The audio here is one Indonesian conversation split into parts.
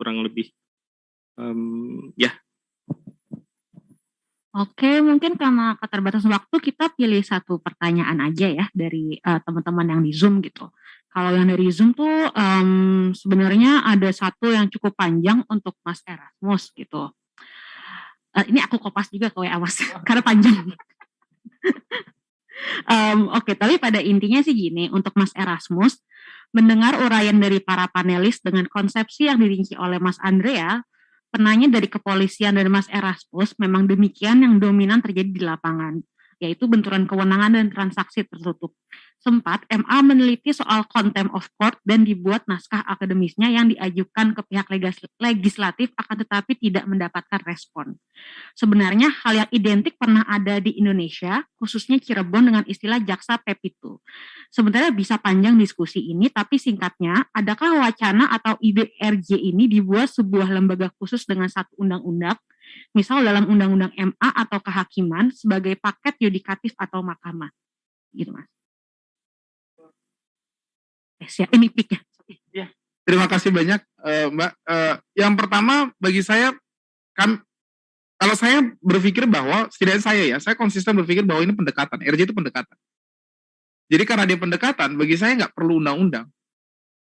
kurang lebih. Ya. Oke, mungkin karena keterbatasan waktu kita pilih satu pertanyaan aja ya dari teman-teman yang di Zoom gitu. Kalau yang dari Zoom tuh sebenarnya ada satu yang cukup panjang untuk Mas Erasmus gitu. Ini aku kopas juga ke WA Mas karena panjang. Oke, tapi pada intinya sih gini, untuk Mas Erasmus, mendengar uraian dari para panelis dengan konsepsi yang dirinci oleh Mas Andrea, penanya dari kepolisian dan Mas Erasmus memang demikian yang dominan terjadi di lapangan, yaitu benturan kewenangan dan transaksi tertutup. Sempat MA meneliti soal contempt of court dan dibuat naskah akademisnya yang diajukan ke pihak legislatif akan tetapi tidak mendapatkan respon. Sebenarnya hal yang identik pernah ada di Indonesia, khususnya Cirebon dengan istilah jaksa Pepitu. Sebenarnya bisa panjang diskusi ini, tapi singkatnya, adakah wacana atau ide RJ ini dibuat sebuah lembaga khusus dengan satu undang-undang, misal dalam undang-undang MA atau kehakiman sebagai paket yudikatif atau mahkamah, gitu Mas. Ini piknya. Ya, terima kasih banyak Mbak. Yang pertama bagi saya, kalau saya berpikir bahwa, setidaknya saya konsisten berpikir bahwa ini pendekatan, RJ itu pendekatan. Jadi karena dia pendekatan, bagi saya nggak perlu undang-undang,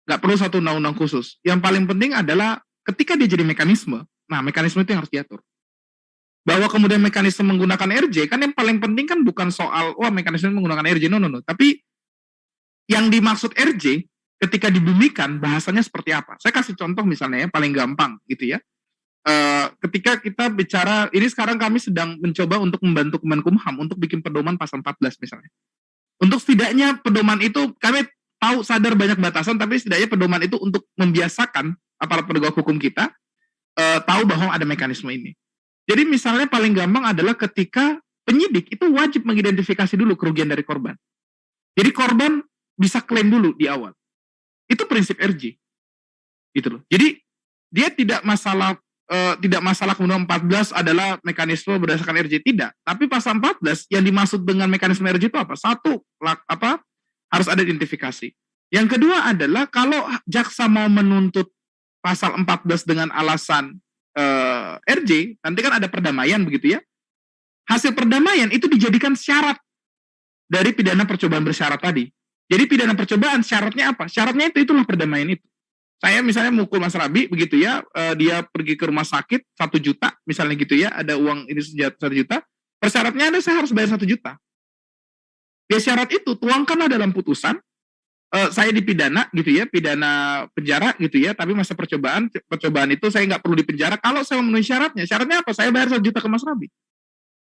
nggak perlu satu undang-undang khusus. Yang paling penting adalah ketika dia jadi mekanisme, nah mekanisme itu yang harus diatur. Bahwa kemudian mekanisme menggunakan RJ, kan yang paling penting kan bukan soal, mekanisme menggunakan RJ, no. Tapi yang dimaksud RJ, ketika dibumikan, bahasanya seperti apa. Saya kasih contoh misalnya ya, paling gampang gitu ya. Ketika kita bicara, ini sekarang kami sedang mencoba untuk membantu Kemenkumham untuk bikin pedoman pasal 14 misalnya. Untuk setidaknya pedoman itu, kami tahu sadar banyak batasan, tapi setidaknya pedoman itu untuk membiasakan aparat penegak hukum kita tahu bahwa ada mekanisme ini. Jadi misalnya paling gampang adalah ketika penyidik itu wajib mengidentifikasi dulu kerugian dari korban. Jadi korban bisa klaim dulu di awal. Itu prinsip RJ. Gitu loh. Jadi dia tidak masalah kemudian 14 adalah mekanisme berdasarkan RJ, tidak. Tapi pasal 14 yang dimaksud dengan mekanisme RJ itu apa? Satu, harus ada identifikasi. Yang kedua adalah kalau jaksa mau menuntut pasal 14 dengan alasan RJ, nanti kan ada perdamaian begitu ya. Hasil perdamaian itu dijadikan syarat dari pidana percobaan bersyarat tadi. Jadi pidana percobaan syaratnya apa? Syaratnya itulah perdamaian itu. Saya misalnya mukul Mas Rabi begitu ya, dia pergi ke rumah sakit 1 juta misalnya gitu ya, ada uang ini 1 juta, persyaratnya ada saya harus bayar 1 juta. Ya syarat itu tuangkanlah dalam putusan, saya dipidana gitu ya, pidana penjara gitu ya, tapi masa percobaan itu saya nggak perlu dipenjara kalau saya memenuhi syaratnya. Syaratnya apa? Saya bayar 1 juta ke Mas Rabi.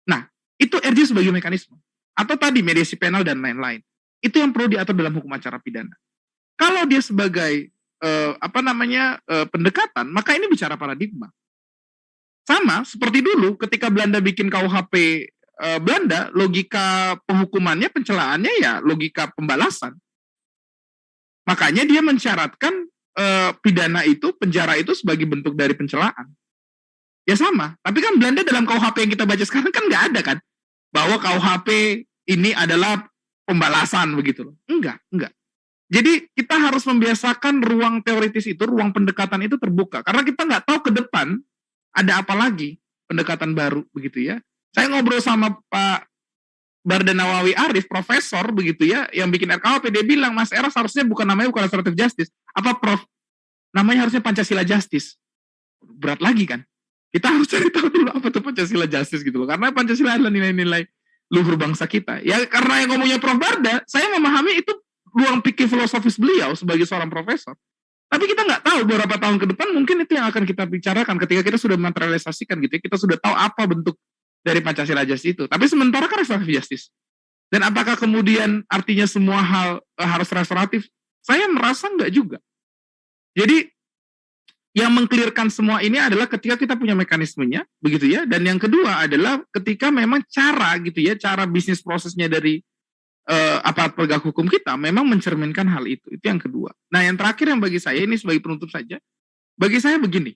Nah, itu RJ sebagai mekanisme. Atau tadi mediasi penal dan lain-lain. Itu yang perlu diatur dalam hukum acara pidana. Kalau dia sebagai pendekatan, maka ini bicara paradigma. Sama seperti dulu ketika Belanda bikin KUHP Belanda, logika penghukumannya, pencelaannya ya logika pembalasan. Makanya dia mensyaratkan pidana itu, penjara itu sebagai bentuk dari pencelaan. Ya sama, tapi kan Belanda dalam KUHP yang kita baca sekarang kan nggak ada kan, bahwa KUHP ini adalah pembalasan begitu loh. Enggak. Jadi kita harus membiasakan ruang teoritis itu, ruang pendekatan itu terbuka. Karena kita nggak tahu ke depan ada apa lagi pendekatan baru begitu ya. Saya ngobrol sama Pak Bardanawawi Arif, profesor begitu ya, yang bikin RKUHP, dia bilang, Mas Eras harusnya namanya bukan restoratif justice. Apa Prof? Namanya harusnya Pancasila Justice. Berat lagi kan? Kita harus cari tahu dulu apa tuh Pancasila Justice gitu loh. Karena Pancasila adalah nilai-nilai luhur bangsa kita. Ya karena yang ngomongnya Prof Barda, saya memahami itu ruang pikir filosofis beliau sebagai seorang profesor. Tapi kita nggak tahu beberapa tahun ke depan mungkin itu yang akan kita bicarakan ketika kita sudah materialisasikan gitu ya. Kita sudah tahu apa bentuk dari Pancasila Justice itu. Tapi sementara kan restoratif justice. Dan apakah kemudian artinya semua hal harus restoratif? Saya merasa nggak juga. Jadi yang mengklirkan semua ini adalah ketika kita punya mekanismenya, begitu ya. Dan yang kedua adalah ketika memang cara gitu ya, cara bisnis prosesnya dari aparat penegak hukum kita memang mencerminkan hal itu. Itu yang kedua. Nah, yang terakhir yang bagi saya ini sebagai penutup saja, bagi saya begini,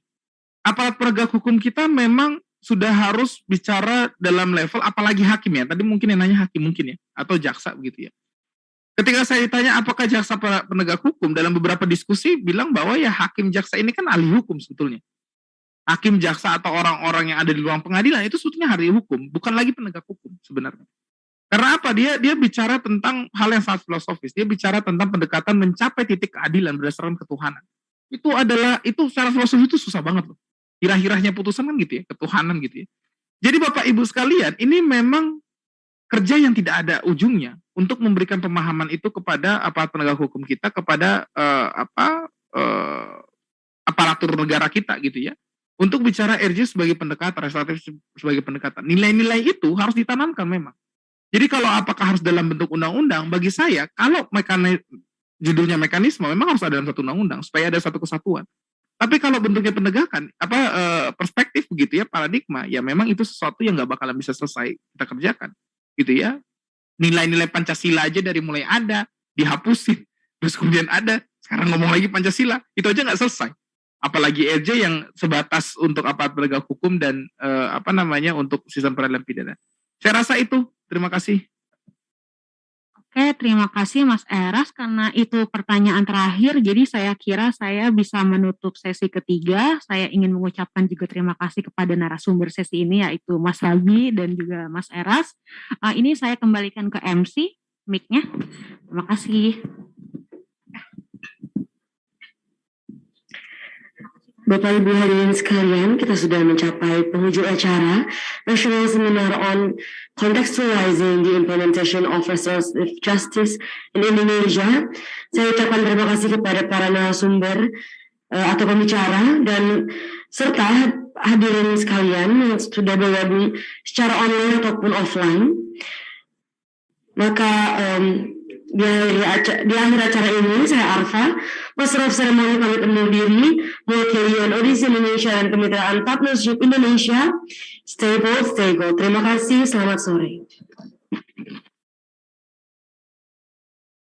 aparat penegak hukum kita memang sudah harus bicara dalam level, apalagi hakim ya. Tadi mungkin yang nanya hakim mungkin ya, atau jaksa begitu ya. Ketika saya ditanya apakah jaksa penegak hukum, dalam beberapa diskusi bilang bahwa ya hakim jaksa ini kan ahli hukum sebetulnya. Hakim jaksa atau orang-orang yang ada di ruang pengadilan itu sebetulnya ahli hukum, bukan lagi penegak hukum sebenarnya. Karena apa? Dia bicara tentang hal yang sangat filosofis. Dia bicara tentang pendekatan mencapai titik keadilan berdasarkan ketuhanan. Itu secara filosofi itu susah banget loh. Hirah-hirahnya putusan kan gitu ya, ketuhanan gitu ya. Jadi Bapak Ibu sekalian, ini memang kerja yang tidak ada ujungnya untuk memberikan pemahaman itu kepada aparat penegak hukum kita, kepada aparatur negara kita gitu ya. Untuk bicara RJ sebagai pendekatan, restoratif sebagai pendekatan. Nilai-nilai itu harus ditanamkan memang. Jadi kalau apakah harus dalam bentuk undang-undang, bagi saya kalau judulnya mekanisme memang harus ada dalam satu undang-undang supaya ada satu kesatuan. Tapi kalau bentuknya penegakan, perspektif begitu ya, paradigma, ya memang itu sesuatu yang nggak bakalan bisa selesai kita kerjakan. Gitu ya, nilai-nilai Pancasila aja dari mulai ada dihapusin, terus kemudian ada sekarang ngomong lagi Pancasila, itu aja nggak selesai, apalagi RJ yang sebatas untuk aparat penegak hukum dan untuk sistem peradilan pidana. Saya rasa itu, terima kasih. Oke, terima kasih Mas Eras, karena itu pertanyaan terakhir, jadi saya kira saya bisa menutup sesi ketiga. Saya ingin mengucapkan juga terima kasih kepada narasumber sesi ini, yaitu Mas Rabi dan juga Mas Eras. Ini saya kembalikan ke MC, mic-nya. Terima kasih. Bapak Ibu hadirin sekalian, kita sudah mencapai penghujung acara National Seminar on Contextualizing the Implementation of Restorative Justice in Indonesia. Saya ucapkan terima kasih kepada para narasumber atau pembicara dan serta hadirin sekalian yang sudah bergabung secara online ataupun offline. Maka di akhir acara ini saya Arfa, Master of Ceremony pamit undur diri, mewakili Audisi Indonesia dan Kemitraan Partnership Indonesia. Stay bold, stay gold. Terima kasih, selamat sore.